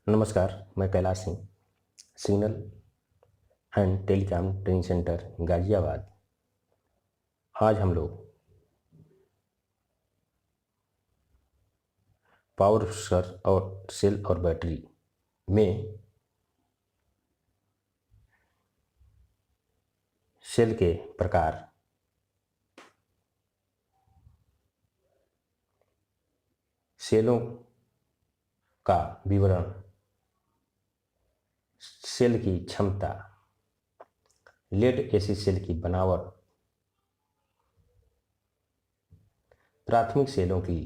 नमस्कार, मैं Kailash Singh, signal and telecom training centre Ghaziabad. आज हम लोग पावर सर और सेल और बैटरी में सेल के प्रकार, सेलों का विवरण, सेल की क्षमता, लेड एसिड सेल की बनावट, प्राथमिक सेलों की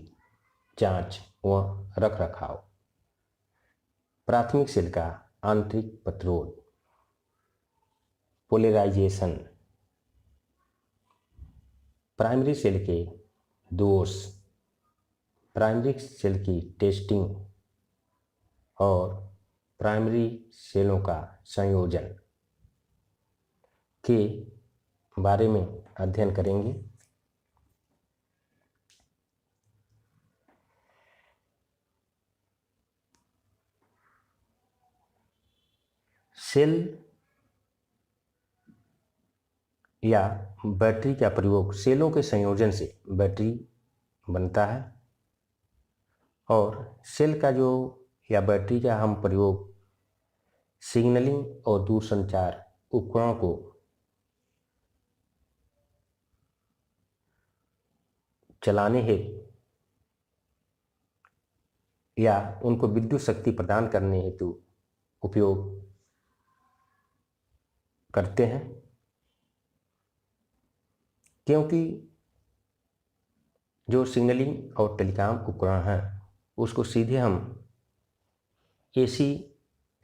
जांच व रखरखाव, प्राथमिक सेल का आंतरिक प्रतिरोध, पोलराइजेशन, प्राइमरी सेल के दोष, प्राइमरी सेल की टेस्टिंग और प्राइमरी सेलों का संयोजन के बारे में अध्ययन करेंगे। सेल या बैटरी का प्रयोग, सेलों के संयोजन से बैटरी बनता है और सेल का जो या बैटरी का हम प्रयोग सिग्नलिंग और दूरसंचार उपकरणों को चलाने हेतु या उनको विद्युत शक्ति प्रदान करने हेतु उपयोग करते हैं, क्योंकि जो सिग्नलिंग और टेलीकॉम उपकरण हैं उसको सीधे हम एसी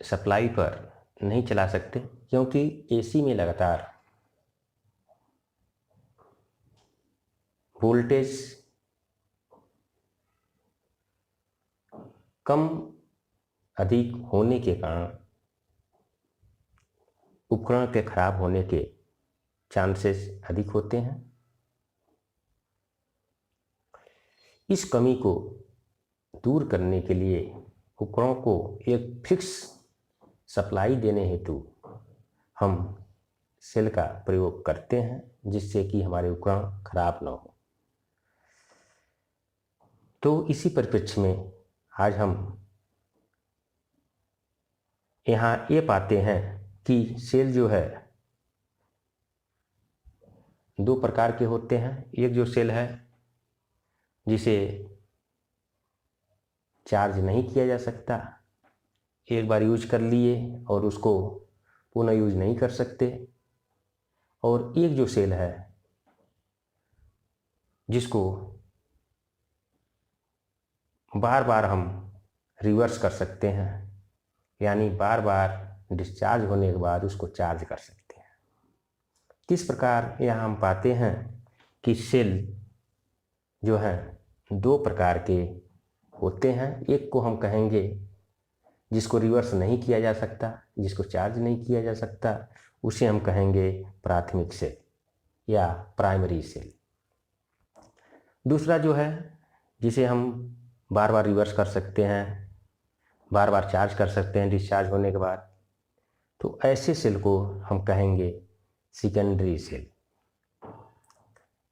सप्लाई पर नहीं चला सकते, क्योंकि एसी में लगातार वोल्टेज कम अधिक होने के कारण उपकरण के खराब होने के चांसेस अधिक होते हैं। इस कमी को दूर करने के लिए उपकरणों को एक फिक्स सप्लाई देने हेतु हम सेल का प्रयोग करते हैं, जिससे कि हमारे उपकरण खराब न हो। तो इसी परिप्रेक्ष्य में आज हम यहाँ ये पाते हैं कि सेल जो है दो प्रकार के होते हैं। एक जो सेल है जिसे चार्ज नहीं किया जा सकता, एक बार यूज कर लिए और उसको पुनः यूज नहीं कर सकते, और एक जो सेल है जिसको बार बार हम रिवर्स कर सकते हैं, यानी बार बार डिस्चार्ज होने के बाद उसको चार्ज कर सकते हैं। किस प्रकार यहाँ हम पाते हैं कि सेल जो है दो प्रकार के होते हैं। एक को हम कहेंगे जिसको रिवर्स नहीं किया जा सकता, जिसको चार्ज नहीं किया जा सकता, उसे हम कहेंगे प्राथमिक सेल या प्राइमरी सेल। दूसरा जो है जिसे हम बार बार रिवर्स कर सकते हैं, बार बार चार्ज कर सकते हैं डिस्चार्ज होने के बाद, तो ऐसे सेल को हम कहेंगे सेकेंडरी सेल।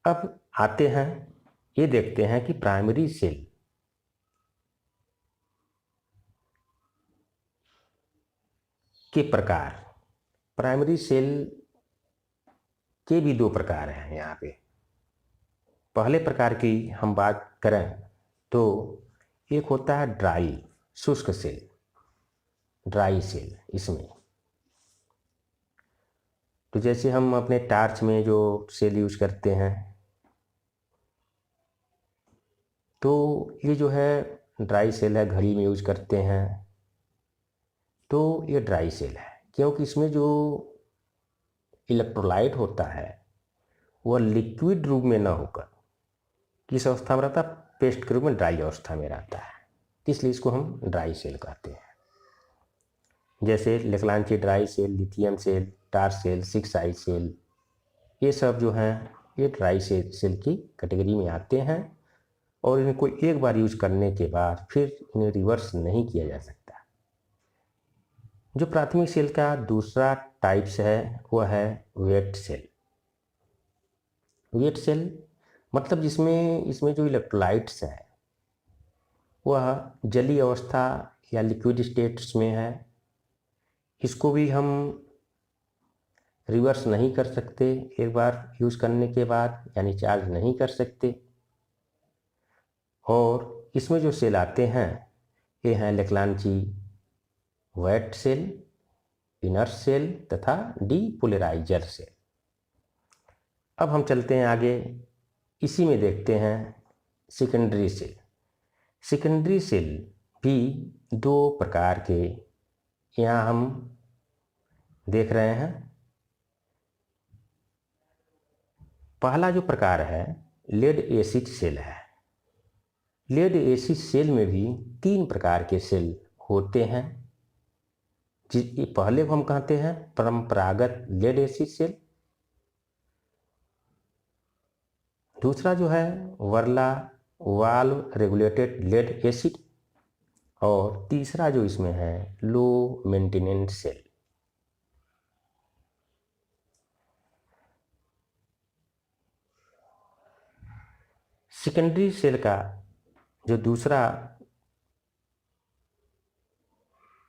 अब आते हैं, ये देखते हैं कि प्राइमरी सेल के प्रकार। प्राइमरी सेल के भी दो प्रकार हैं। यहाँ पे पहले प्रकार की हम बात करें तो एक होता है ड्राई, शुष्क सेल, ड्राई सेल। इसमें तो जैसे हम अपने टार्च में जो सेल यूज करते हैं, तो ये जो है ड्राई सेल है, घड़ी में यूज करते हैं, तो ये ड्राई सेल है, क्योंकि इसमें जो इलेक्ट्रोलाइट होता है वह लिक्विड रूप में ना होकर किस अवस्था में रहता है, पेस्ट के रूप में ड्राई अवस्था में रहता है, इसलिए इसको हम ड्राई सेल कहते हैं। जैसे Leclanche dry cell, lithium cell, torch cell, 6 आई सेल, ये सब जो हैं ये ड्राई सेल की कैटेगरी में आते हैं, और इनको एक बार यूज करने के बाद फिर इन्हें रिवर्स नहीं किया जा सकता। जो प्राथमिक सेल का दूसरा टाइप्स है वह है वेट सेल। वेट सेल मतलब जिसमें इसमें जो इलेक्ट्रोलाइट्स है वह जलीय अवस्था या लिक्विड स्टेट्स में है। इसको भी हम रिवर्स नहीं कर सकते एक बार यूज़ करने के बाद, यानी चार्ज नहीं कर सकते। और इसमें जो सेल आते हैं ये हैं लेक्लांची वेट सेल, इनर्ट सेल तथा डीपोलराइजर सेल। अब हम चलते हैं आगे, इसी में देखते हैं सेकेंडरी सेल। सेकेंडरी सेल भी दो प्रकार के यहाँ हम देख रहे हैं। पहला जो प्रकार है लेड एसिड सेल है। लेड एसिड सेल में भी तीन प्रकार के सेल होते हैं। पहले को हम कहते हैं परंपरागत लेड एसिड सेल, दूसरा जो है VRLA valve regulated lead acid, और तीसरा जो इसमें है low maintenance cell. Secondary cell का जो दूसरा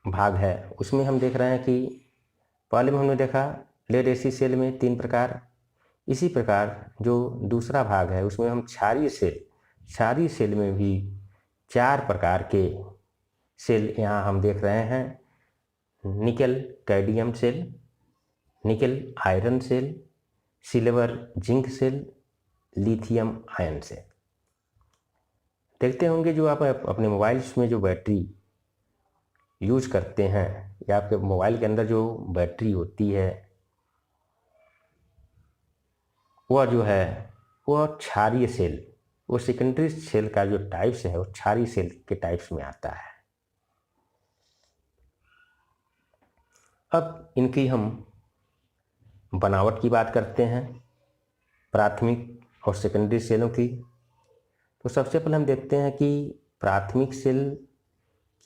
भाग है उसमें हम देख रहे हैं कि पहले में हमने देखा लेड एसिड सेल में तीन प्रकार, इसी प्रकार जो दूसरा भाग है उसमें हम क्षारीय सेल में भी चार प्रकार के सेल यहाँ हम देख रहे हैं। Nickel cadmium cell, nickel iron cell, silver zinc cell, lithium ion cell. देखते होंगे जो आप अपने मोबाइल्स में जो बैटरी यूज करते हैं या आपके मोबाइल के अंदर जो बैटरी होती है वह जो है वह क्षारीय सेल, वो सेकेंडरी सेल का जो टाइप्स है वो क्षारीय सेल के टाइप्स में आता है। अब इनकी हम बनावट की बात करते हैं, प्राथमिक और सेकेंडरी सेलों की। तो सबसे पहले हम देखते हैं कि प्राथमिक सेल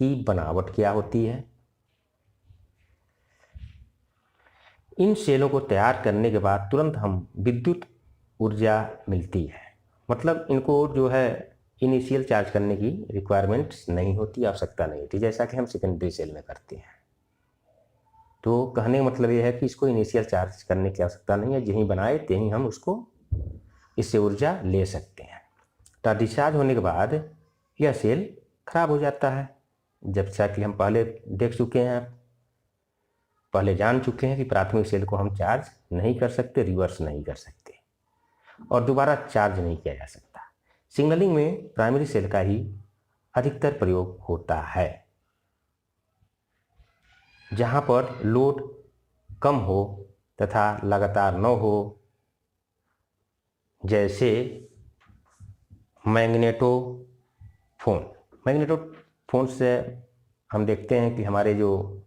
की बनावट क्या होती है। इन सेलों को तैयार करने के बाद तुरंत हम विद्युत ऊर्जा मिलती है, मतलब इनको जो है इनिशियल चार्ज करने की रिक्वायरमेंट्स नहीं होती, आवश्यकता नहीं होती, जैसा कि हम सेकेंडरी सेल में करते हैं। तो कहने का मतलब ये है कि इसको इनिशियल चार्ज करने की आवश्यकता नहीं है, यहीं बनाए तहीं हम उसको इससे ऊर्जा ले सकते हैं। तो डिस्चार्ज होने के बाद यह सेल खराब हो जाता है। जब सा कि हम पहले देख चुके हैं, पहले जान चुके हैं कि प्राथमिक सेल को हम चार्ज नहीं कर सकते, रिवर्स नहीं कर सकते और दोबारा चार्ज नहीं किया जा सकता। सिग्नलिंग में प्राइमरी सेल का ही अधिकतर प्रयोग होता है, जहां पर लोड कम हो तथा लगातार न हो, जैसे मैग्नेटोफोन से हम देखते हैं कि हमारे जो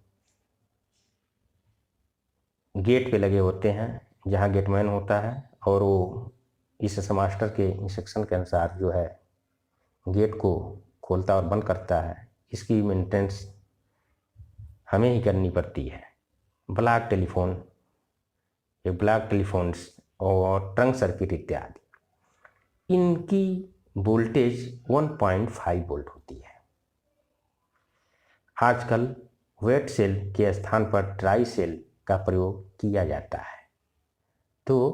गेट पे लगे होते हैं, जहाँ गेटमैन होता है और वो इस मास्टर के इंस्ट्रक्शन के अनुसार जो है गेट को खोलता और बंद करता है, इसकी मेंटेनेंस हमें ही करनी पड़ती है। ब्लॉक टेलीफोन्स और ट्रंक सर्किट इत्यादि, इनकी वोल्टेज 1.5 वोल्ट होती है। आजकल वेट सेल के स्थान पर ड्राई सेल का प्रयोग किया जाता है। तो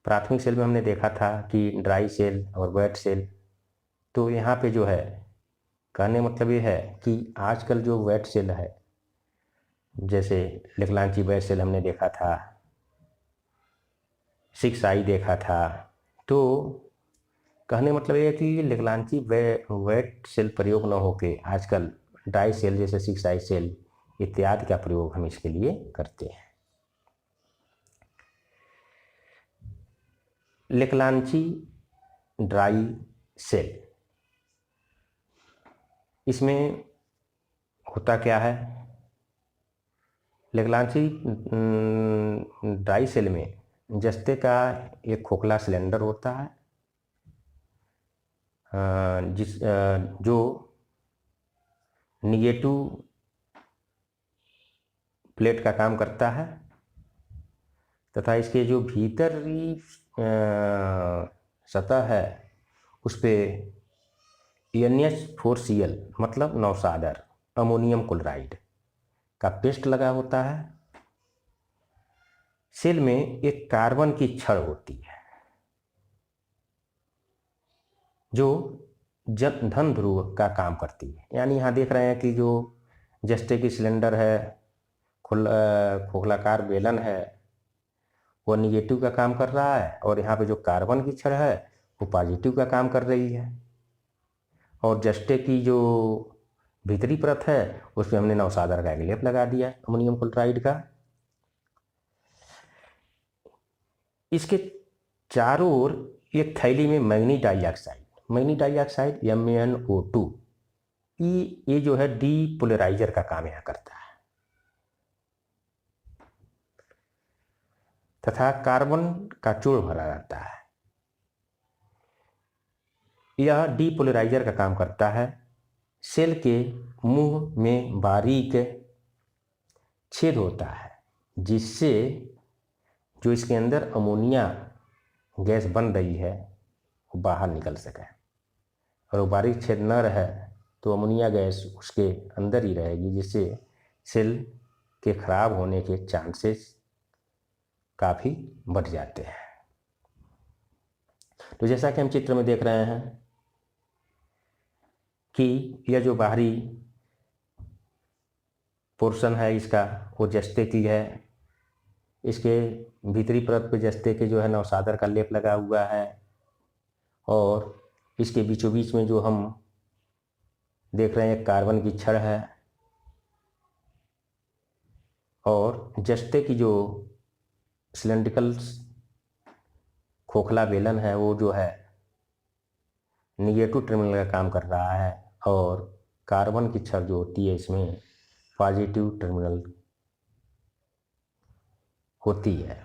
प्राथमिक सेल में हमने देखा था कि ड्राई सेल और वेट सेल, तो यहाँ पे जो है कहने मतलब ये है कि आजकल जो वेट सेल है, जैसे लेक्लांची वेट सेल हमने देखा था, 6i देखा था, तो कहने मतलब ये है कि लेक्लांची वेट सेल प्रयोग न होके आजकल ड्राई सेल जैसे 6i सेल इत्यादि का प्रयोग हम इसके लिए करते हैं। लेक्लांची ड्राई सेल, इसमें होता क्या है, लेक्लांची ड्राई सेल में जस्ते का एक खोखला सिलेंडर होता है, जो निगेटिव प्लेट का काम करता है तथा इसके जो भीतरी सतह है उस पर NH4Cl मतलब नौसादर अमोनियम क्लोराइड का पेस्ट लगा होता है। सेल में एक कार्बन की छड़ होती है जो धन ध्रुव का काम करती है। यानी यहाँ देख रहे हैं कि जो जस्टे की सिलेंडर है, खोखलाकार बेलन है, वो निगेटिव का काम कर रहा है और यहाँ पे जो कार्बन की छड़ है वो पॉजिटिव का काम कर रही है। और जस्टे की जो भीतरी परत है उस पर हमने नौसादर का एक लेप लगा दिया अमोनियम क्लोराइड का। इसके चारों ओर एक थैली में मैग्नीज डाइऑक्साइड MnO2 ये जो है डीपोलराइजर का काम यहाँ करता है तथा कार्बन का चूर्ण भरा रहता है। यह डीपोलराइजर का काम करता है। सेल के मुंह में बारीक छेद होता है जिससे जो इसके अंदर अमोनिया गैस बन रही है वो बाहर निकल सके। और वो बारीक छेद न रहे तो अमोनिया गैस उसके अंदर ही रहेगी, जिससे सेल के खराब होने के चांसेस काफ़ी बढ़ जाते हैं। तो जैसा कि हम चित्र में देख रहे हैं कि यह जो बाहरी पोर्शन है इसका वो जस्ते की है। इसके भीतरी परत पे जस्ते के जो है नौसादर का लेप लगा हुआ है और इसके बीचों बीच में जो हम देख रहे हैं एक कार्बन की छड़ है और जस्ते की जो सिलेंड्रिकल खोखला बेलन है वो जो है निगेटिव टर्मिनल का काम कर रहा है और कार्बन की छड़ जो होती है इसमें पॉजिटिव टर्मिनल होती है।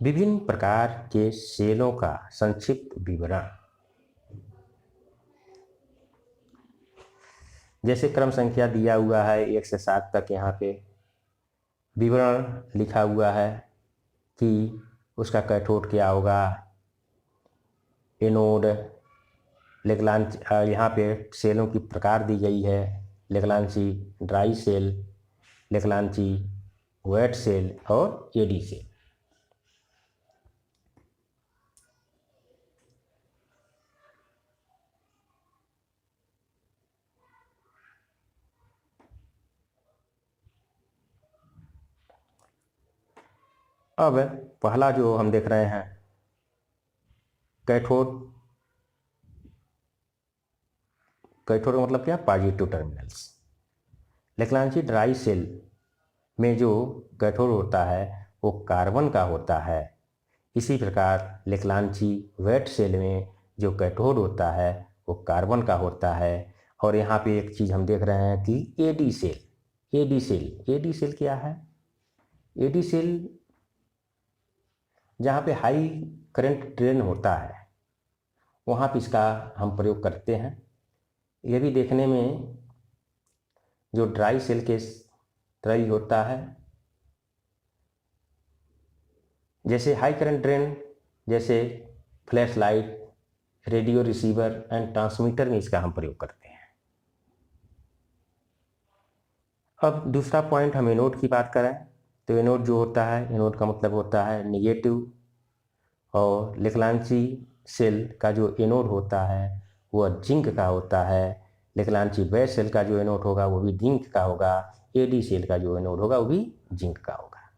विभिन्न प्रकार के सेलों का संक्षिप्त विवरण। जैसे क्रम संख्या दिया हुआ है 1 से 7 तक, यहाँ पे विवरण लिखा हुआ है कि उसका कैथोड क्या होगा, एनोड, लेग्रांज, यहाँ पे सेलों की प्रकार दी गई है, लेग्रांजी ड्राई सेल, लेग्रांजी वेट सेल और एडी सेल। अब पहला जो हम देख रहे हैं कैथोड का मतलब क्या, पॉजिटिव टर्मिनल्स। लेग्रांजी ड्राई सेल में जो कैथोड होता है वो कार्बन का होता है। इसी प्रकार लेग्रांजी वेट सेल में जो कैथोड होता है वो कार्बन का होता है। और यहाँ पे एक चीज़ हम देख रहे हैं कि एडी सेल क्या है? एडी सेल जहाँ पे हाई करंट ड्रेन होता है वहाँ पे इसका हम प्रयोग करते हैं। यह भी देखने में जो ड्राई सेल के तरह ही होता है। जैसे हाई करंट ड्रेन, जैसे flash light, radio receiver and transmitter में इसका हम प्रयोग करते हैं। अब दूसरा पॉइंट हम एनोड की बात करें तो एनोड जो होता है, एनोड का मतलब होता है निगेटिव। और लेग्रांजी सेल का जो एनोड होता है वह जिंक का होता है। लेग्रांजी वेट सेल का जो एनोड होगा वो भी जिंक का होगा। एडी सेल का जो एनोड होगा वो भी जिंक का होगा।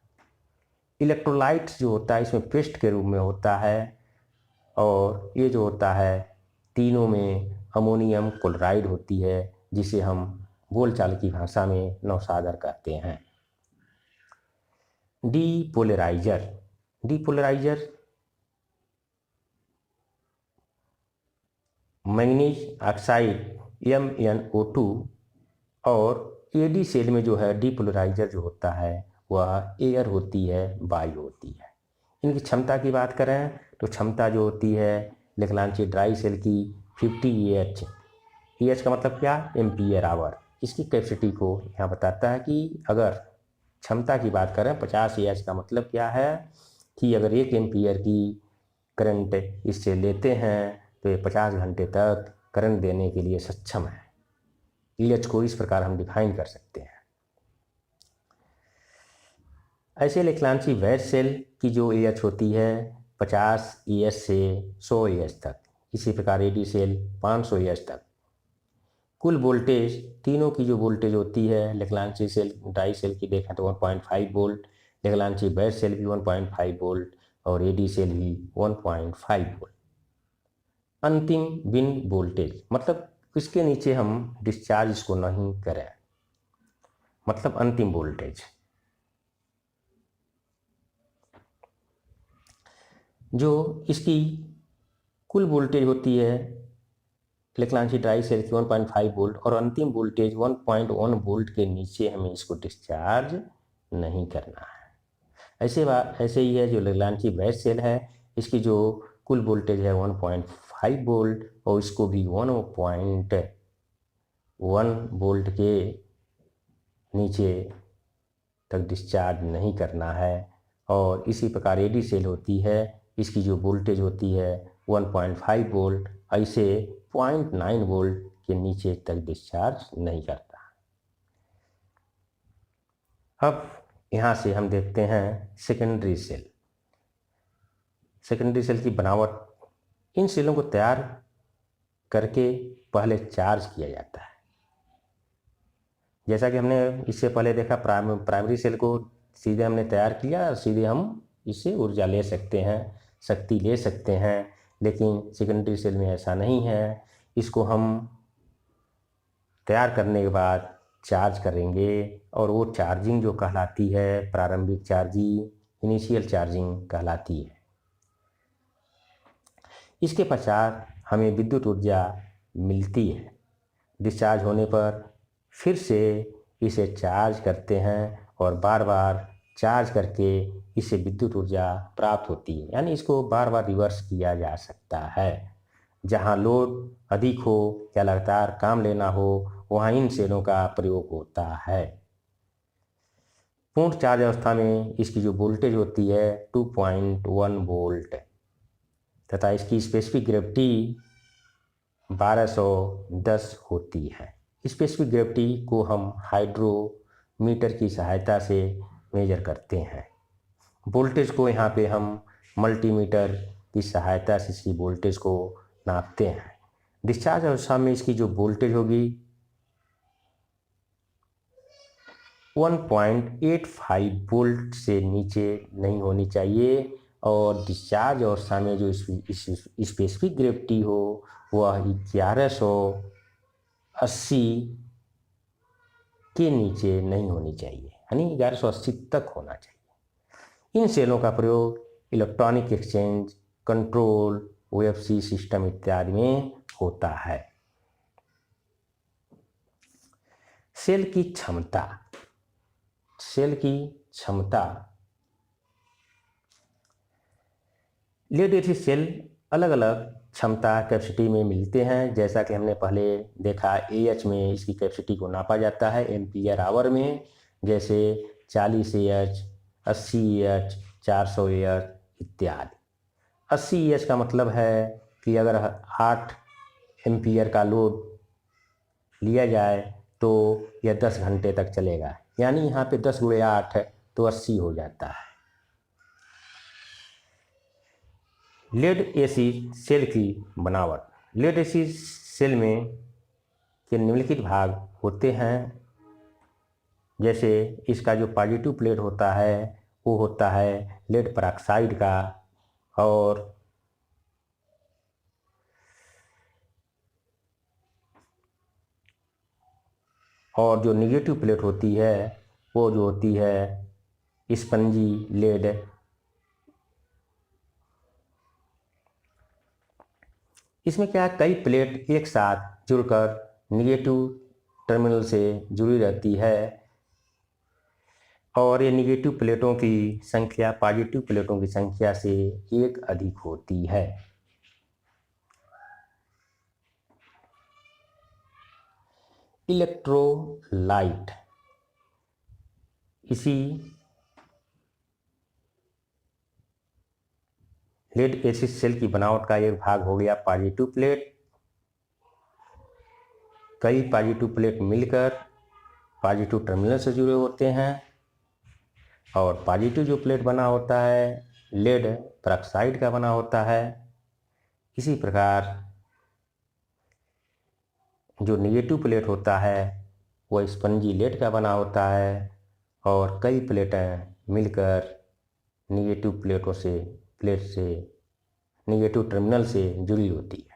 इलेक्ट्रोलाइट जो होता है इसमें पेस्ट के रूप में होता है और ये जो होता है तीनों में अमोनियम क्लोराइड होती है, जिसे हम बोलचाल की भाषा में नौसादर कहते हैं। डीपोलराइजर मैग्नीज ऑक्साइड MnO2 और एडी सेल में जो है डीपोलराइजर जो होता है वह एयर होती है, वायु होती है। इनकी क्षमता की बात करें तो क्षमता जो होती है लेग्रांजी ड्राई सेल की 50Ah, EH का मतलब क्या, एम्पियर आवर। इसकी कैपेसिटी को यहाँ बताता है कि अगर क्षमता की बात करें 50 EH का मतलब क्या है कि अगर 1 एम्पियर की करंट इससे लेते हैं तो ये 50 घंटे तक करंट देने के लिए सक्षम है। EH को इस प्रकार हम डिफाइन कर सकते हैं। ऐसे लेक्लांची वैज सेल की जो EH होती है 50 EH से 100 EH तक, इसी प्रकार AD सेल 500 EH तक। कुल वोल्टेज तीनों की जो वोल्टेज होती है, लेक्लांची सेल डाई सेल की देखें तो 1.5 वोल्ट, लेक्लांची वैज सेल भी 1.5 वोल्ट और AD सेल भी 1.5 वोल्ट। अंतिम बिन वोल्टेज मतलब इसके नीचे हम डिस्चार्ज इसको नहीं करें, मतलब अंतिम वोल्टेज। जो इसकी कुल वोल्टेज होती है लेक्लांची ड्राई सेल की 1.5 वोल्ट और अंतिम वोल्टेज 1.1 वोल्ट के नीचे हमें इसको डिस्चार्ज नहीं करना है। ऐसे ही है जो लेक्लांची वैज सेल है, इसकी जो कुल वोल्टेज है 1.5 वोल्ट और इसको भी 1.1 वोल्ट के नीचे तक डिस्चार्ज नहीं करना है। और इसी प्रकार AD सेल होती है, इसकी जो वोल्टेज होती है 1.5 वोल्ट, ऐसे 0.9 वोल्ट के नीचे तक डिस्चार्ज नहीं करता। अब यहाँ से हम देखते हैं सेकेंडरी सेल। सेकेंडरी सेल की बनावट, इन सेलों को तैयार करके पहले चार्ज किया जाता है। जैसा कि हमने इससे पहले देखा, प्राइमरी सेल को सीधे हमने तैयार किया, सीधे हम इससे ऊर्जा ले सकते हैं, शक्ति ले सकते हैं। लेकिन सेकेंडरी सेल में ऐसा नहीं है, इसको हम तैयार करने के बाद चार्ज करेंगे और वो चार्जिंग जो कहलाती है, प्रारंभिक चार्जिंग, इनिशियल चार्जिंग कहलाती है। इसके पश्चात हमें विद्युत ऊर्जा मिलती है। डिस्चार्ज होने पर फिर से इसे चार्ज करते हैं और बार बार चार्ज करके इससे विद्युत ऊर्जा प्राप्त होती है, यानी इसको बार बार रिवर्स किया जा सकता है। जहाँ लोड अधिक हो या लगातार काम लेना हो वहाँ इन सेलों का प्रयोग होता है। पूर्ण चार्ज अवस्था में इसकी जो वोल्टेज होती है 2.1 वोल्ट तथा इसकी स्पेसिफिक ग्रेविटी 1210 होती है। स्पेसिफिक ग्रेविटी को हम हाइड्रोमीटर की सहायता से मेजर करते हैं। वोल्टेज को यहाँ पे हम मल्टीमीटर की सहायता से इसकी वोल्टेज को नापते हैं। डिस्चार्ज अवस्था में इसकी जो वोल्टेज होगी 1.85 वोल्ट से नीचे नहीं होनी चाहिए और डिस्चार्ज अवस्था में जो स्पेसिफिक ग्रेविटी हो वह 1180 के नीचे नहीं होनी चाहिए, यानी 1180 तक होना चाहिए। इन सेलों का प्रयोग electronic exchange, control, OFC system इत्यादि में होता है। सेल की क्षमता, लेड एसिड सेल अलग अलग क्षमता कैपेसिटी में मिलते हैं। जैसा कि हमने पहले देखा, AH में इसकी कैपेसिटी को नापा जाता है एम्पियर आवर में, जैसे 40 AH, 80 AH, 400 AH इत्यादि। 80 EH का मतलब है कि अगर 8 एम्पियर का लोड लिया जाए तो यह 10 घंटे तक चलेगा, यानी यहाँ पे 10 × 8 है तो 80 हो जाता है। लेड एसिड सेल की बनावट, लेड एसिड सेल में के निम्नलिखित भाग होते हैं। जैसे इसका जो पॉजिटिव प्लेट होता है वो होता है लेड परऑक्साइड का, और जो निगेटिव प्लेट होती है वो जो होती है स्पंजी लेड। इसमें क्या है, कई प्लेट एक साथ जुड़कर निगेटिव टर्मिनल से जुड़ी रहती है और ये निगेटिव प्लेटों की संख्या पॉजिटिव प्लेटों की संख्या से एक अधिक होती है। इलेक्ट्रोलाइट इसी लेड एसिड सेल की बनावट का एक भाग हो गया पॉजिटिव प्लेट। कई पॉजिटिव प्लेट मिलकर पॉजिटिव टर्मिनल से जुड़े होते हैं और पॉजिटिव जो प्लेट बना होता है लेड पेरोक्साइड का बना होता है। इसी प्रकार जो नेगेटिव प्लेट होता है वह स्पंजी लेड का बना होता है और कई प्लेटें मिलकर नेगेटिव प्लेट से नेगेटिव टर्मिनल से जुड़ी होती है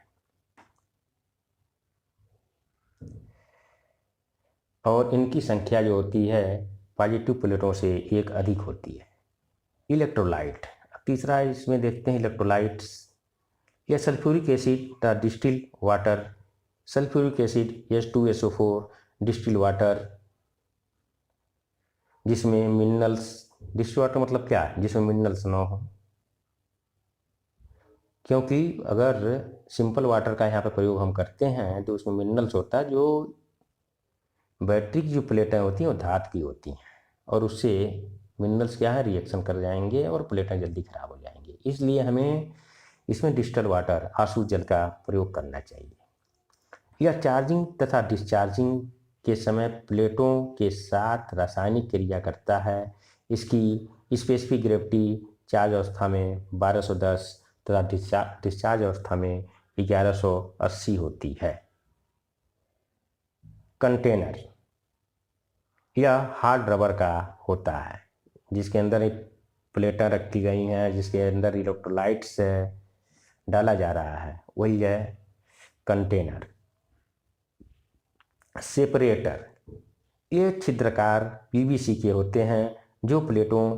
और इनकी संख्या जो होती है पॉजिटिव प्लेटों से एक अधिक होती है। इलेक्ट्रोलाइट तीसरा इसमें देखते हैं इलेक्ट्रोलाइट्स। यह sulphuric acid the distilled water, sulphuric acid H2SO4 distilled water जिसमें मिनरल्स, डिस्टिल्ड वाटर मतलब क्या है, जिसमें मिनरल्स ना हो, क्योंकि अगर सिंपल वाटर का यहाँ पर प्रयोग हम करते हैं तो उसमें मिनरल्स होता है। जो बैटरी की जो प्लेटें होती हैं वो धातु की होती हैं और उससे मिनरल्स क्या है रिएक्शन कर जाएंगे और प्लेटें जल्दी खराब हो जाएंगी। इसलिए हमें इसमें डिस्टिल्ड वाटर आसू जल का प्रयोग करना चाहिए। यह चार्जिंग तथा डिस्चार्जिंग के समय प्लेटों के साथ रासायनिक क्रिया करता है। इसकी स्पेसिफिक ग्रेविटी चार्ज अवस्था में 1210 तथा डिस्चार्ज अवस्था में 1180 होती है। कंटेनर यह हार्ड रबर का होता है जिसके अंदर एक प्लेटें रखी गई हैं जिसके अंदर इलेक्ट्रोलाइट्स डाला जा रहा है, वही है कंटेनर। सेपरेटर ये छिद्रकार पीवीसी के होते हैं जो प्लेटों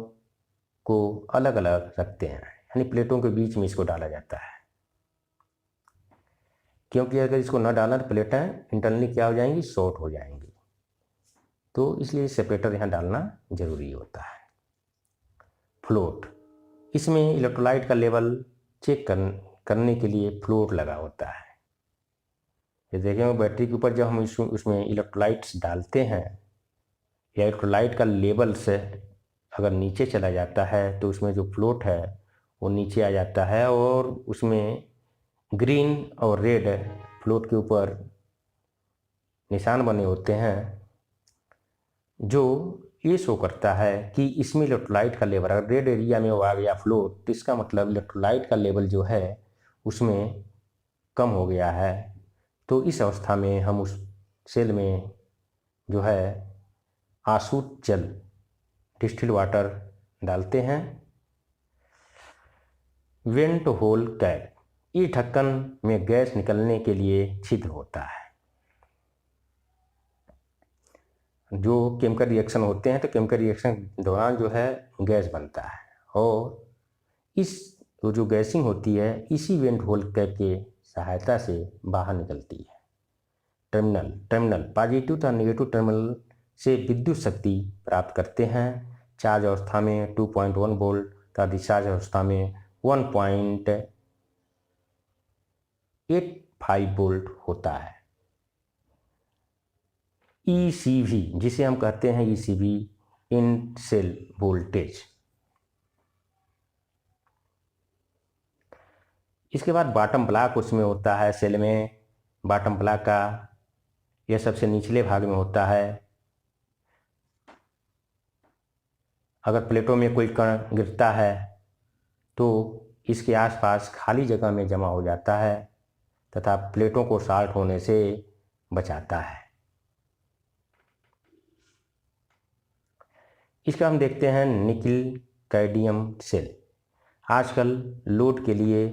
को अलग अलग रखते हैं, यानी प्लेटों के बीच में इसको डाला जाता है, क्योंकि अगर इसको न डाला तो प्लेटें इंटरनली क्या हो जाएंगी, शॉर्ट हो जाएंगी। तो इसलिए सेपरेटर यहाँ डालना जरूरी होता है। फ्लोट इसमें इलेक्ट्रोलाइट का लेवल चेक करने के लिए फ्लोट लगा होता है। ये देखेंगे बैटरी के ऊपर जब हम उसमें इलेक्ट्रोलाइट्स डालते हैं या इलेक्ट्रोलाइट का लेवल से अगर नीचे चला जाता है तो उसमें जो फ्लोट है वो नीचे आ जाता है और उसमें ग्रीन और रेड फ्लोट के ऊपर निशान बने होते हैं जो ये शो करता है कि इसमें इलेक्ट्रोलाइट का लेवल, अगर रेड एरिया में वो आ गया फ्लोट तो इसका मतलब इलेक्ट्रोलाइट का लेवल जो है उसमें कम हो गया है। तो इस अवस्था में हम उस सेल में जो है आसुत जल डिस्टिल्ड वाटर डालते हैं। वेंट होल कैप ये ढक्कन में गैस निकलने के लिए छिद्र होता है। जो केमिकल रिएक्शन होते हैं तो केमिकल रिएक्शन के दौरान जो है गैस बनता है और इस जो गैसिंग होती है इसी वेंट होल कैप के सहायता से बाहर निकलती है। टर्मिनल पॉजिटिव तथा नेगेटिव टर्मिनल से विद्युत शक्ति प्राप्त करते हैं। चार्ज अवस्था में 2.1 वोल्ट तथा डिस्चार्ज अवस्था में 1.85 वोल्ट होता है। ECV जिसे हम कहते हैं ECV इन सेल वोल्टेज। इसके बाद बॉटम ब्लॉक उसमें होता है सेल में। बॉटम ब्लॉक का यह सबसे निचले भाग में होता है। अगर प्लेटों में कोई कण गिरता है तो इसके आसपास खाली जगह में जमा हो जाता है तथा प्लेटों को शॉर्ट होने से बचाता है। इसका हम देखते हैं निकिल कैडमियम सेल। आजकल लोड के लिए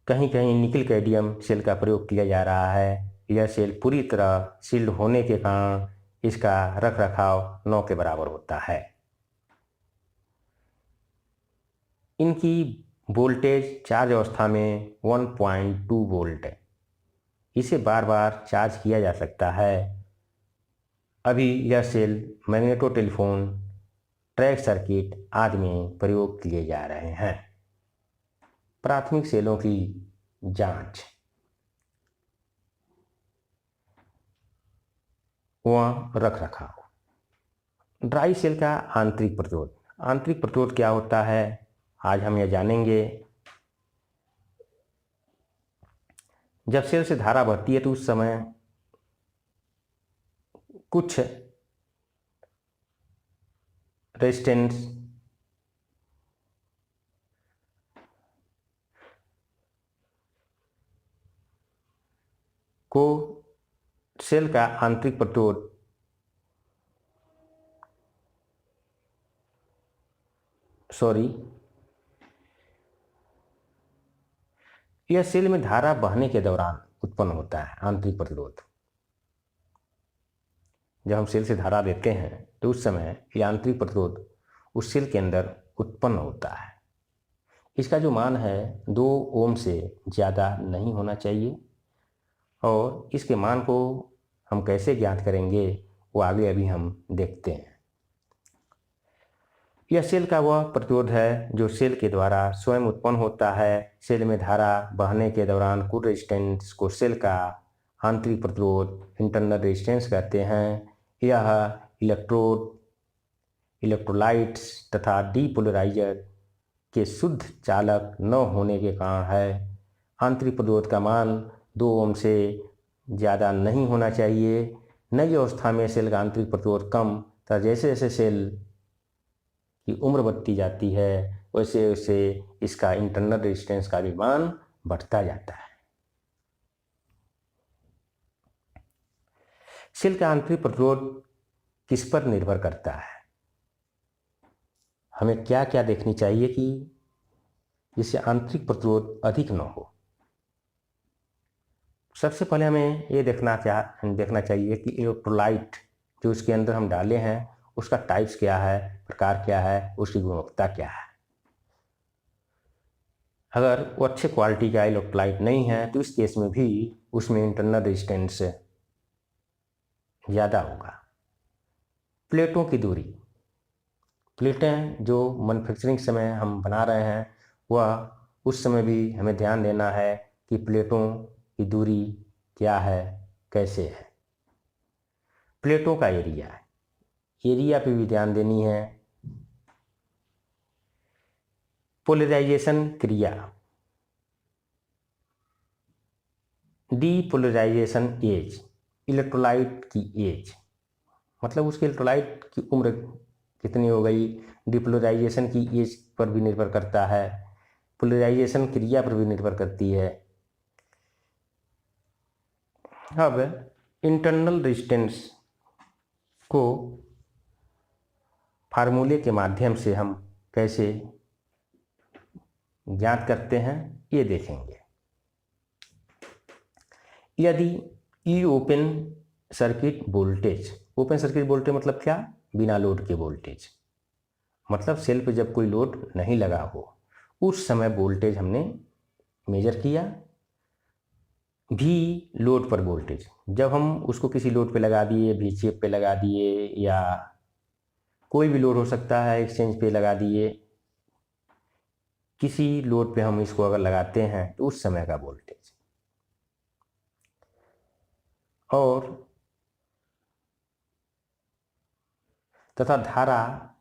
कहीं कहीं निकिल कैडमियम सेल का प्रयोग किया जा रहा है। यह सेल पूरी तरह सील्ड होने के कारण इसका रख रखाव 9 के बराबर होता है। इनकी वोल्टेज चार्ज अवस्था में 1.2 वोल्ट है। इसे बार बार चार्ज किया जा सकता है। अभी यह cell magneto telephone, track circuit आदि में प्रयोग किए जा रहे हैं। प्राथमिक सेलों की जांच। व रख रखाव। ड्राई सेल का आंतरिक प्रतिरोध। आंतरिक प्रतिरोध क्या होता है, आज हम यह जानेंगे। जब सेल से धारा बहती है तो उस समय कुछ रेजिस्टेंस को सेल का आंतरिक प्रतिरोध यह सेल में धारा बहने के दौरान उत्पन्न होता है। आंतरिक प्रतिरोध, जब हम सेल से धारा देते हैं तो उस समय यह आंतरिक प्रतिरोध उस सेल के अंदर उत्पन्न होता है। इसका जो मान है 2 ओम से ज़्यादा नहीं होना चाहिए, और इसके मान को हम कैसे ज्ञात करेंगे वो आगे अभी हम देखते हैं। यह सेल का वह प्रतिरोध है जो सेल के द्वारा स्वयं उत्पन्न होता है। सेल में धारा बहने के दौरान कुल रेजिस्टेंस को सेल का आंतरिक प्रतिरोध इंटरनल रेजिस्टेंस कहते हैं। यह इलेक्ट्रोलाइट्स तथा डीपोलराइजर के शुद्ध चालक न होने के कारण है। आंतरिक प्रतिरोध का मान 2 ओम से ज़्यादा नहीं होना चाहिए। नई अवस्था में सेल का आंतरिक प्रतिरोध कम तथा जैसे जैसे सेल की उम्र बढ़ती जाती है वैसे वैसे इसका इंटरनल रेजिस्टेंस का भी मान बढ़ता जाता है। सेल का आंतरिक प्रतिरोध किस पर निर्भर करता है, हमें क्या क्या देखनी चाहिए कि जिससे आंतरिक प्रतिरोध अधिक न हो। सबसे पहले हमें ये देखना चाहिए कि इलेक्ट्रोलाइट जो उसके अंदर हम डाले हैं उसका टाइप्स क्या है, प्रकार क्या है, उसकी गुणवत्ता क्या है। अगर वो अच्छे क्वालिटी का इलेक्ट्रोलाइट नहीं है तो इस केस में भी उसमें इंटरनल रेजिस्टेंस ज़्यादा होगा। प्लेटों की दूरी। प्लेटें जो मैन्युफैक्चरिंग समय हम बना रहे हैं वह उस समय भी हमें ध्यान देना है कि प्लेटों की दूरी क्या है, कैसे है। प्लेटों का एरिया पे भी ध्यान देनी है। पोलराइजेशन क्रिया, डीपोलराइजेशन एज, इलेक्ट्रोलाइट की एज, मतलब उसके इलेक्ट्रोलाइट की उम्र कितनी हो गई। डिपोलराइजेशन की एज पर भी निर्भर करता है, पोलराइजेशन क्रिया पर भी निर्भर करती है। अब इंटरनल रेजिस्टेंस को फार्मूले के माध्यम से हम कैसे ज्ञात करते हैं ये देखेंगे। यदि ई ओपन सर्किट वोल्टेज मतलब क्या, बिना लोड के वोल्टेज, मतलब सेल पे जब कोई लोड नहीं लगा हो उस समय वोल्टेज हमने मेजर किया। भी लोड पर वोल्टेज, जब हम उसको किसी लोड पे लगा दिए, VCF पे लगा दिए या कोई भी लोड हो सकता है, एक्सचेंज पे लगा दिए, किसी लोड पे हम इसको अगर लगाते हैं तो उस समय का वोल्टेज, और तथा धारा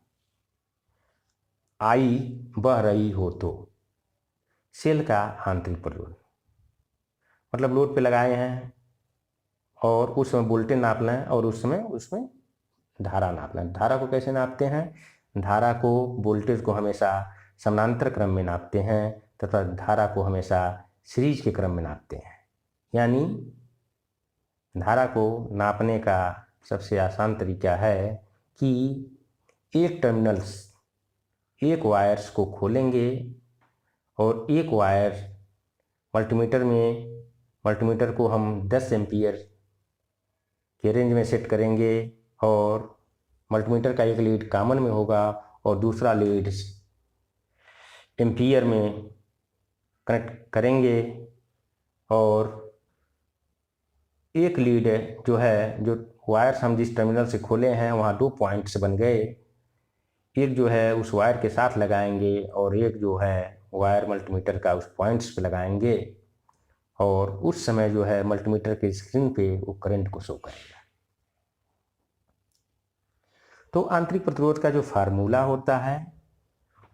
I बह रही हो तो सेल का आंतरिक प्रतिरोध, मतलब लोड पे लगाए हैं और उस समय वोल्टेज नापना है और उस समय उसमें धारा नापना है। धारा को कैसे नापते हैं, धारा को, वोल्टेज को हमेशा समानांतर क्रम में नापते हैं तथा धारा को हमेशा सीरीज के क्रम में नापते हैं। यानी धारा को नापने का सबसे आसान तरीका है कि एक वायर्स को खोलेंगे और एक वायर मल्टीमीटर को हम 10 एम्पियर के रेंज में सेट करेंगे और मल्टीमीटर का एक लीड कॉमन में होगा और दूसरा लीड एम्पियर में कनेक्ट करेंगे, और एक लीड जो वायर्स हम जिस टर्मिनल से खोले हैं वहाँ 2 पॉइंट्स बन गए। एक जो है उस वायर के साथ लगाएंगे और एक जो है वायर मल्टीमीटर का उस पॉइंट्स पे लगाएंगे, और उस समय जो है मल्टीमीटर के स्क्रीन पे वो करंट को शो करेगा। तो आंतरिक प्रतिरोध का जो फार्मूला होता है,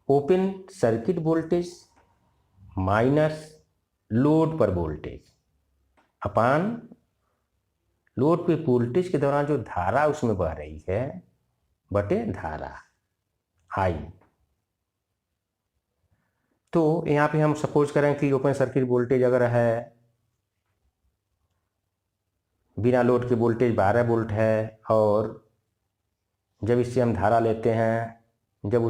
open circuit voltage minus load पर वोल्टेज अपान लोड पे वोल्टेज के दौरान जो धारा उसमें बह रही है बटे धारा आई। तो यहाँ पे हम सपोज करें कि ओपन सर्किट वोल्टेज अगर है, बिना लोड के वोल्टेज 12 वोल्ट है, और जब इससे हम धारा लेते हैं, जब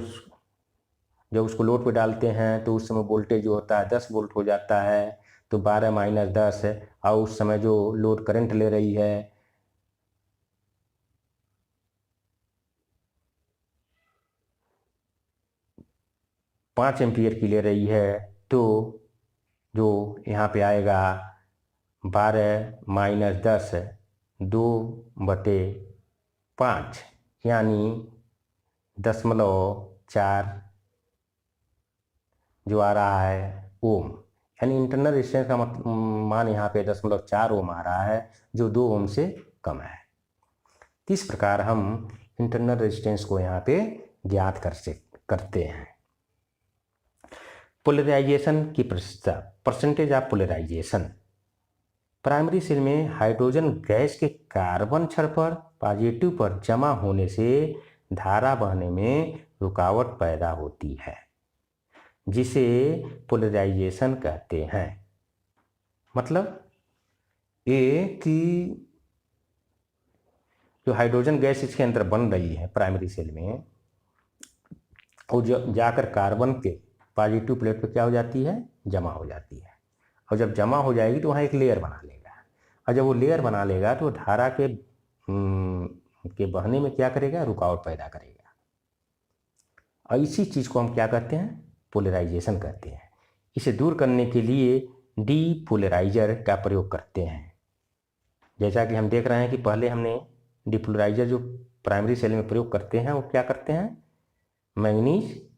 उसको लोड पे डालते हैं तो उस समय वोल्टेज जो होता है 10 वोल्ट हो जाता है। तो 12 माइनस 10 है, और उस समय जो लोड करंट ले रही है 5 एम्पियर की ले रही है, तो जो यहाँ पे आएगा 12 माइनस 10 2/5 यानी 0.4 जो आ रहा है ओम, यानी इंटरनल रेजिस्टेंस का मान यहाँ पे 0.4 ओम आ रहा है, जो 2 ओम से कम है। इस प्रकार हम इंटरनल रेजिस्टेंस को यहाँ पे ज्ञात करते हैं। पोलराइजेशन की प्रतिशतता, percentage of polarization. Primary cell में हाइड्रोजन गैस के कार्बन छड़ पर पॉजिटिव पर जमा होने से धारा बहने में रुकावट पैदा होती है, जिसे पोलराइजेशन कहते हैं। मतलब ये कि जो हाइड्रोजन गैस इसके अंदर बन रही है प्राइमरी सेल में, और जाकर कार्बन के पॉजिटिव प्लेट पे क्या हो जाती है, जमा हो जाती है। और जब जमा हो जाएगी तो वहाँ एक लेयर बना लेगा, और जब वो लेयर बना लेगा तो धारा के बहने में क्या करेगा, रुकावट पैदा करेगा। और इसी चीज़ को हम क्या कहते हैं, पोलराइजेशन कहते हैं। इसे दूर करने के लिए डीपोलराइजर का प्रयोग करते हैं। जैसा कि हम देख रहे हैं कि पहले हमने डीपोलराइजर जो प्राइमरी सेल में प्रयोग करते हैं वो क्या करते हैं, मैंगनीज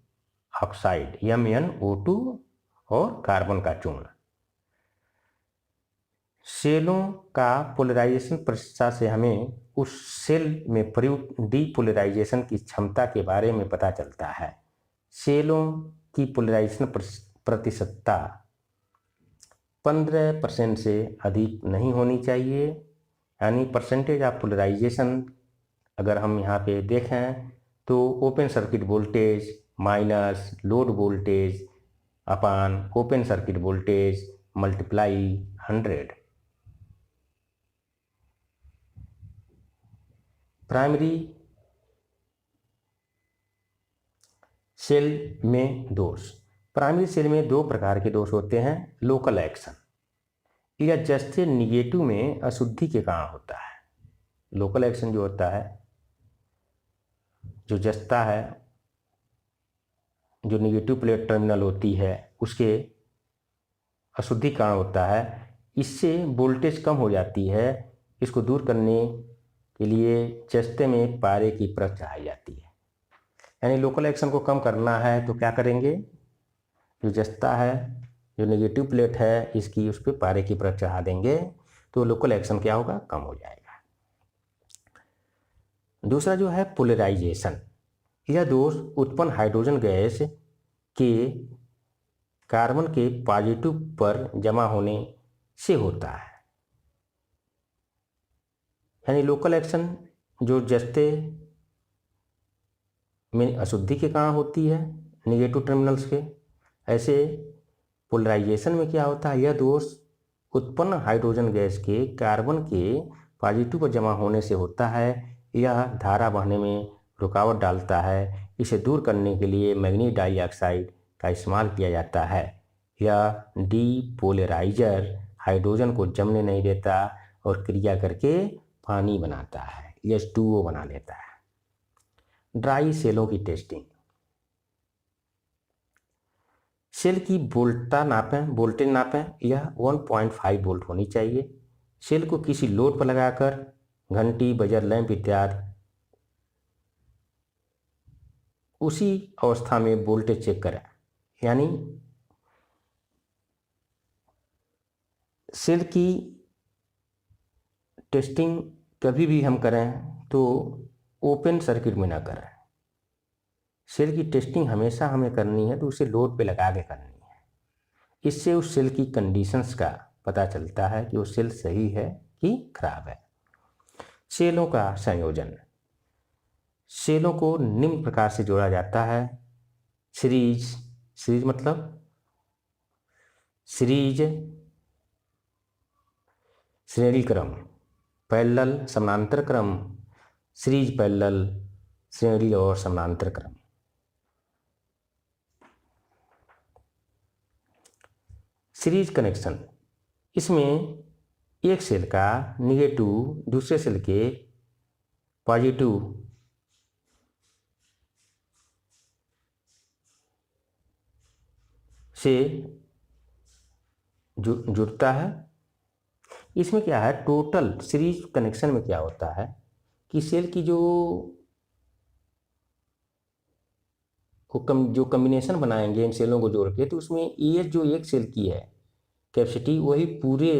ऑक्साइड MnO2 और कार्बन का चूर्ण। सेलों का पोलराइजेशन प्रतिशतता से हमें उस सेल में प्रयुक्त डीपोलराइजेशन की क्षमता के बारे में पता चलता है। सेलों की पोलराइजेशन प्रतिशतता 15% से अधिक नहीं होनी चाहिए, यानी परसेंटेज ऑफ पोलराइजेशन अगर हम यहाँ पे देखें तो open circuit voltage minus load voltage upon open circuit voltage multiply 100। Primary cell में दोष। प्राइमरी सेल में 2 प्रकार के दोष होते हैं। लोकल एक्शन, यह जस्ते निगेटिव में अशुद्धि के कारण होता है। लोकल एक्शन जो होता है, जो जस्ता है, जो निगेटिव प्लेट टर्मिनल होती है उसके अशुद्धि कारण होता है। इससे वोल्टेज कम हो जाती है। इसको दूर करने के लिए जस्ते में पारे की परत चढ़ाई जाती है। यानी लोकल एक्शन को कम करना है तो क्या करेंगे, जो जस्ता है, जो नेगेटिव प्लेट है, इसकी उस पर पारे की परत चढ़ा देंगे तो लोकल एक्शन क्या होगा, कम हो जाएगा। दूसरा जो है पोलराइजेशन, यह दोष उत्पन्न हाइड्रोजन गैस के कार्बन के पॉजिटिव पर जमा होने से होता है। यानी लोकल एक्शन जो जस्ते में अशुद्धि के कारण होती है निगेटिव टर्मिनल्स के, ऐसे पोलराइजेशन में क्या होता है, यह दोष उत्पन्न हाइड्रोजन गैस के कार्बन के पॉजिटिव पर जमा होने से होता है। यह धारा बहने में रुकावट डालता है। इसे दूर करने के लिए मैग्नीज डाइऑक्साइड का इस्तेमाल किया जाता है। यह डीपोलराइजर हाइड्रोजन को जमने नहीं देता और क्रिया करके पानी बनाता है, H2O बना लेता है। ड्राई सेलों की टेस्टिंग। सेल की वोल्टेज नापें। यह 1.5 वोल्ट होनी चाहिए। सेल को किसी लोड पर लगाकर घंटी, बजर, लैंप इत्यादि उसी अवस्था में वोल्टेज चेक करें। यानी सेल की टेस्टिंग कभी भी हम करें तो ओपन सर्किट में ना करें। सेल की टेस्टिंग हमेशा हमें करनी है तो उसे लोड पे लगा के करनी है। इससे उस सेल की कंडीशंस का पता चलता है कि वो सेल सही है कि खराब है। सेलों का संयोजन। सेलों को निम्न प्रकार से जोड़ा जाता है। सीरीज, सीरीज मतलब सीरीज श्रेणी क्रम, पैरेलल समानांतर क्रम, सीरीज पैरेलल, श्रेणी और समानांतर क्रम। सीरीज कनेक्शन, इसमें एक सेल का निगेटिव दूसरे सेल के पॉजिटिव से जुड़ता है। इसमें क्या है, टोटल सीरीज कनेक्शन में क्या होता है कि सेल की जो कम्बिनेशन बनाएंगे इन सेलों को जोड़ के, तो उसमें ये जो एक सेल की है कैपेसिटी वही पूरे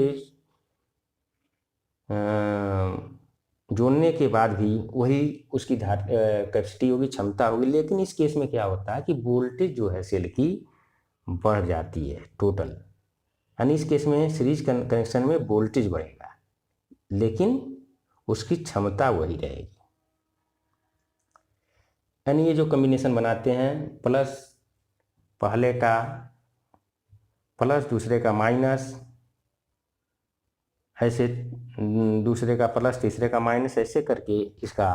जोड़ने के बाद भी वही उसकी कैपेसिटी होगी, क्षमता होगी। लेकिन इस केस में क्या होता है कि वोल्टेज जो है सेल की बढ़ जाती है टोटल, यानी इस केस में सीरीज कनेक्शन में वोल्टेज बढ़ेगा लेकिन उसकी क्षमता वही रहेगी। यानी ये जो कम्बिनेशन बनाते हैं, प्लस पहले का प्लस दूसरे का माइनस, ऐसे दूसरे का प्लस तीसरे का माइनस, ऐसे करके इसका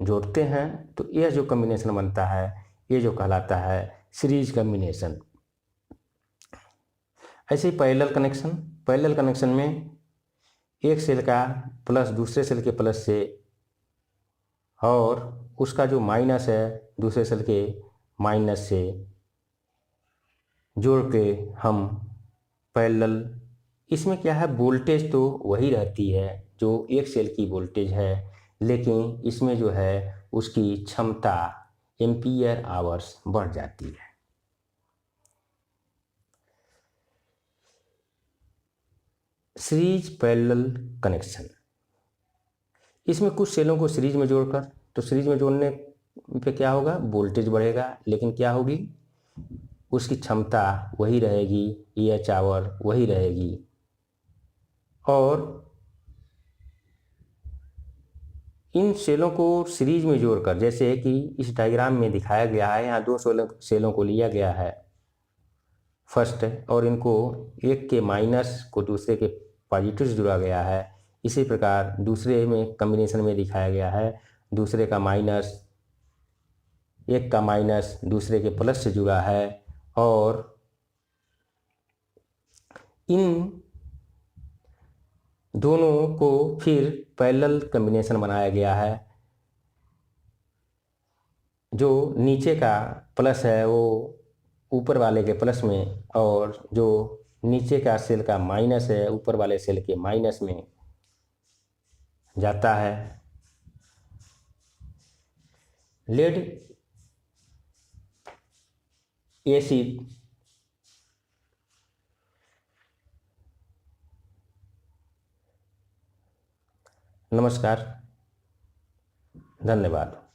जोड़ते हैं तो यह जो कम्बिनेशन बनता है ये जो कहलाता है सीरीज कम्बिनेशन। ऐसे ही पैरेलल कनेक्शन, पैरेलल कनेक्शन में एक सेल का प्लस दूसरे सेल के प्लस से और उसका जो माइनस है दूसरे सेल के माइनस से जोड़ के हम पैरेलल, इसमें क्या है वोल्टेज तो वही रहती है जो एक सेल की वोल्टेज है, लेकिन इसमें जो है उसकी क्षमता एम्पियर आवर्स बढ़ जाती है। सीरीज पैरेलल कनेक्शन, इसमें कुछ सेलों को सीरीज में जोड़कर, तो सीरीज में जोड़ने पे क्या होगा, वोल्टेज बढ़ेगा लेकिन क्या होगी उसकी क्षमता वही रहेगी, EH आवर वही रहेगी। और इन सेलों को सीरीज में जोड़कर, जैसे कि इस डायग्राम में दिखाया गया है, यहाँ दो सेलों को लिया गया है फर्स्ट, और इनको एक के माइनस को दूसरे के पॉजिटिव से जुड़ा गया है। इसी प्रकार दूसरे में कम्बिनेशन में दिखाया गया है, दूसरे का माइनस, एक का माइनस दूसरे के प्लस से जुड़ा है, और इन दोनों को फिर पैरेलल कम्बिनेशन बनाया गया है। जो नीचे का प्लस है वो ऊपर वाले के प्लस में, और जो नीचे का सेल का माइनस है ऊपर वाले सेल के माइनस में जाता है। लेड एसिड नमस्कार, धन्यवाद।